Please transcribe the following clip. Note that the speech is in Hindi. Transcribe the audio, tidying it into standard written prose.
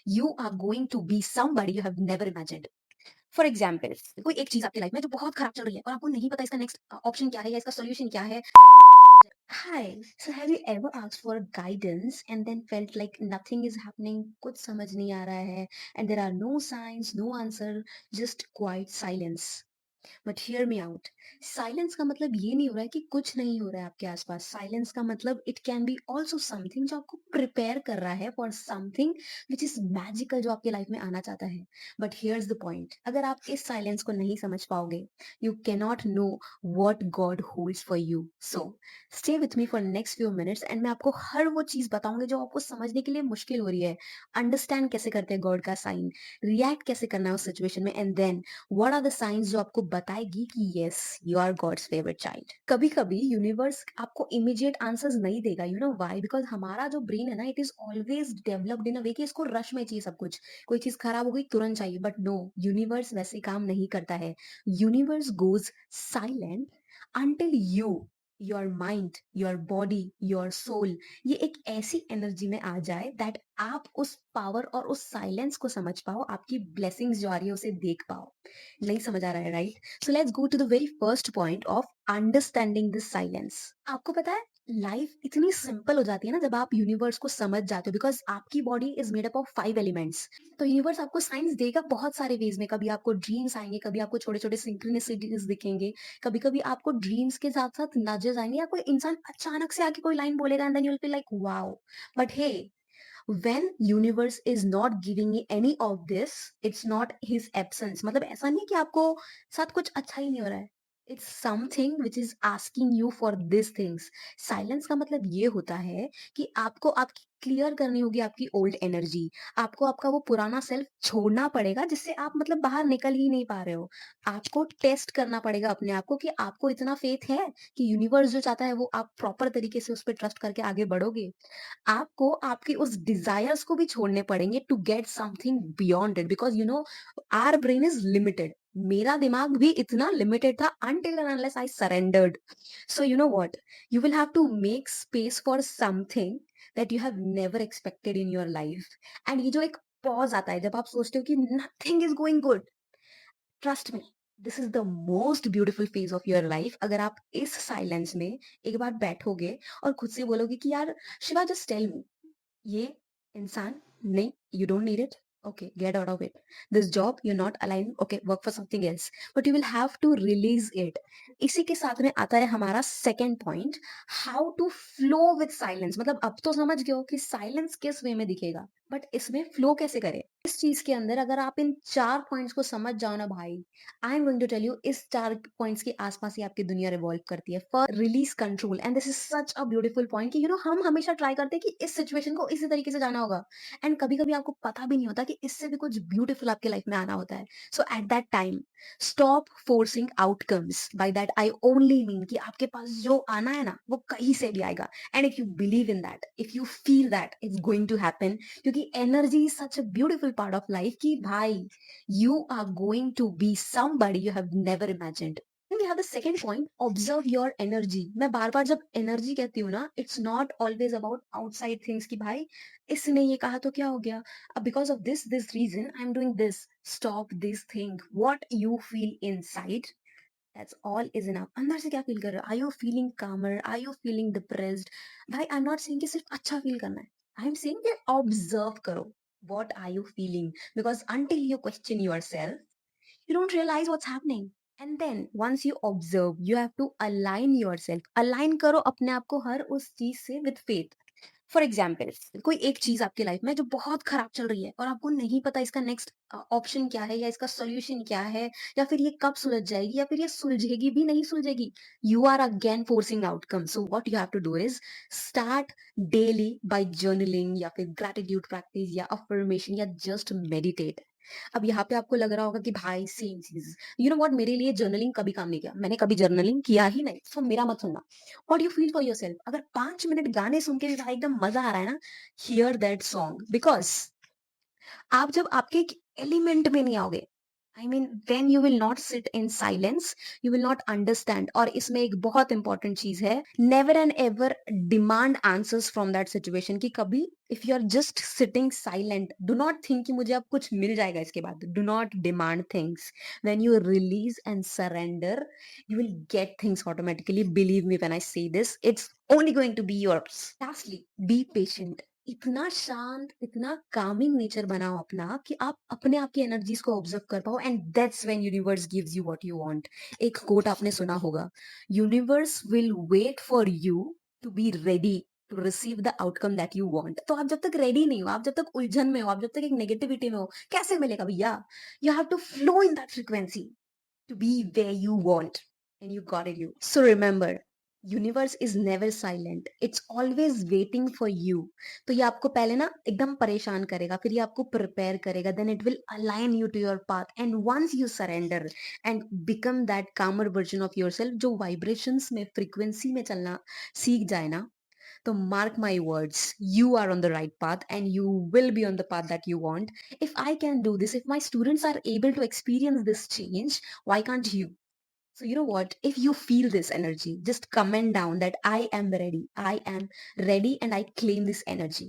you are going to be somebody you have never imagined. For example, कोई एक चीज आपकी लाइफ में जो बहुत खराब चल रही है और आपको नहीं पता इसका नेक्स्ट ऑप्शन क्या है या इसका सोल्यूशन क्या है. Hi, so have you ever asked for guidance and then felt like nothing is happening, कुछ समझ नहीं आ रहा है, and there are no signs, no answer, just quiet silence. But hear me out. Silence का मतलब ये नहीं हो रहा है कि कुछ नहीं हो रहा है आपके आसपास. साइलेंस का मतलब it can be also something जो आपको प्रिपेयर कर रहा है for something which is magical जो आपके लाइफ में आना चाहता है. बट हियर्स द पॉइंट, अगर आप इस साइलेंस को नहीं समझ पाओगे, you cannot know what God holds for you. So stay with me for next few minutes and मैं आपको हर वो चीज बताऊंगी जो आपको समझने के लिए मुश्किल हो रही है. अंडरस्टैंड कैसे करते हैं गॉड का साइन, रिएक्ट कैसे करना है उस सिचुएशन में, and then what are the science जो आपको बताएगी कि yes, you are God's favourite child. कभी कभी यूनिवर्स आपको इमीडिएट आंसर्स नहीं देगा. You know why? बिकॉज हमारा जो ब्रेन है ना, it is always developed in a way कि इसको रश में चाहिए सब कुछ. कोई चीज खराब हो गई तुरंत चाहिए, बट नो, यूनिवर्स वैसे काम नहीं करता है. Universe goes silent until your mind, your body, your soul, ये एक ऐसी एनर्जी में आ जाए दैट आप उस पावर और उस साइलेंस को समझ पाओ, आपकी ब्लेसिंग्स जो आ रही है उसे देख पाओ. नहीं समझ आ रहा है, right? So let's go to the very first point of understanding this silence. आपको पता है, लाइफ इतनी सिंपल हो जाती है ना जब आप यूनिवर्स को समझ जाते हो, बिकॉज आपकी body is made up of 5 elements. तो यूनिवर्स आपको साइंस देगा बहुत सारे वेज में. कभी आपको ड्रीम्स आएंगे, कभी आपको छोटे छोटे सिंक्रोनिसिटीज दिखेंगे, कभी कभी आपको ड्रीम्स के साथ साथ नजेस आएंगे, या कोई इंसान अचानक से आके कोई लाइन बोलेगा and then you will be like wow. But hey, when universe is not giving you any of this, it's not his absence. मतलब ऐसा नहीं कि आपको साथ कुछ अच्छा ही नहीं हो रहा है. It's something which is asking you for these things. Silence का मतलब ये होता है कि आपको आपकी क्लियर करनी होगी आपकी ओल्ड एनर्जी. आपको आपका वो पुराना सेल्फ छोड़ना पड़ेगा जिससे आप मतलब बाहर निकल ही नहीं पा रहे हो. आपको टेस्ट करना पड़ेगा अपने आप को कि आपको इतना फेथ है कि यूनिवर्स जो चाहता है वो आप प्रॉपर तरीके से उस पर ट्रस्ट करके आगे बढ़ोगे. आपको आपकी उस डिजायर्स को भी छोड़ने पड़ेंगे to get something beyond it, because you know our brain is limited. मेरा दिमाग भी इतना लिमिटेड था until and unless I surrendered. So you know what? You will have to make space for something that you have never expected in your life. And ये जो एक पॉज आता है जब आप सोचते हो कि nothing is going good, trust me, this is the most beautiful phase of your life. अगर आप इस साइलेंस में एक बार बैठोगे और खुद से बोलोगे कि यार शिवा, जस्ट टेल मी, ये इंसान नहीं, you don't need it, okay, get out of it. This job you're not aligned, okay, work for something else. But you will have to release it. इसी के साथ में आता है हमारा second point, how to flow with silence. मतलब अब तो समझ गए हो कि साइलेंस किस वे में दिखेगा, बट इसमें फ्लो कैसे करें. इस चीज के अंदर अगर आप इन 4 पॉइंट्स को समझ जाओ ना भाई, I am going to tell you, इस 4 पॉइंट्स के आसपास ही आपकी दुनिया रिवॉल्व करती है. First, release control. And this is such a beautiful point कि हम हमेशा ट्राई करते हैं कि इस सिचुएशन को इसी तरीके से जाना होगा, एंड कभी कभी आपको पता भी नहीं होता कि इससे भी कुछ ब्यूटीफुल आपके लाइफ में आना होता है. So at that time, stop forcing outcomes. By that I only mean कि आपके पास जो आना है ना वो कहीं से भी आएगा. And if you believe in that, if you feel that it's going to happen, क्योंकि energy is such a beautiful part of life कि भाई, you are going to be somebody you have never imagined. Then we have the second point, observe your energy. मैं बार बार जब एनर्जी कहती हूँ ना, it's not always about outside things कि भाई इसने ये कहा तो क्या हो गया, because of this reason I'm doing this. Stop this thing. What you feel inside, that's all is enough. अंदर से क्या फील कर रहे हो? Are you feeling calmer? Are you feeling depressed? भाई I'm not saying कि सिर्फ अच्छा फील करना है. I'm saying कि observe करो. What are you feeling? Because until you question yourself, you don't realize what's happening. And then once you observe, you have to align yourself. Align करो अपने आप को हर उस चीज से with faith. फॉर एग्जाम्पल, कोई एक चीज आपकी लाइफ में जो बहुत खराब चल रही है और आपको नहीं पता इसका नेक्स्ट ऑप्शन क्या है या इसका सोल्यूशन क्या है, या फिर ये कब सुलझ जाएगी या फिर ये सुलझेगी भी नहीं सुलझेगी, you are again forcing outcome. So what you have to do is start daily by journaling या फिर ग्रेटिट्यूड प्रैक्टिस या अफर्मेशन या जस्ट मेडिटेट. अब यहाँ पे आपको लग रहा होगा कि भाई सेम चीज, यू नो व्हाट, मेरे लिए जर्नलिंग कभी काम नहीं किया, मैंने कभी जर्नलिंग किया ही नहीं, सो मेरा मत सुनना. What you feel for yourself, अगर 5 मिनट गाने सुन के भी भाई एकदम मजा आ रहा है ना, हियर दैट सॉन्ग. बिकॉज आप जब आपके एक एलिमेंट में नहीं आओगे, I mean when you will not sit in silence you will not understand. और इसमें एक बहुत इंपॉर्टेंट चीज है, never and ever demand answers from that situation. कि कभी if you are just sitting silent, do not think कि मुझे अब कुछ मिल जाएगा इसके बाद. Do not demand things. When you release and surrender you will get things automatically. Believe me when I say this, it's only going to be yours. Lastly, be patient. इतना शांत, इतना कामिंग नेचर बनाओ अपना कि आप अपने आप की एनर्जीज को ऑब्जर्व कर पाओ, and that's when universe gives you what you want. एक कोट आपने सुना होगा, universe will wait for you to be ready to receive the outcome that you want. तो आप जब तक रेडी नहीं हो, आप जब तक उलझन में हो, आप जब तक एक नेगेटिविटी में हो, कैसे मिलेगा भैया? You have to flow in that frequency to be where you want, and you got it. You so remember, universe is never silent, it's always waiting for you. तो ये आपको पहले ना एकदम परेशान करेगा, फिर ये आपको प्रिपेयर करेगा, then it will align you to your path. And once you surrender and become that calmer version of yourself, जो vibrations में frequency में चलना सीख जाए ना, so mark my words, you are on the right path and you will be on the path that you want. If I can do this, if my students are able to experience this change, why can't you? So you know what? If you feel this energy, just comment down that I am ready. I am ready and I claim this energy.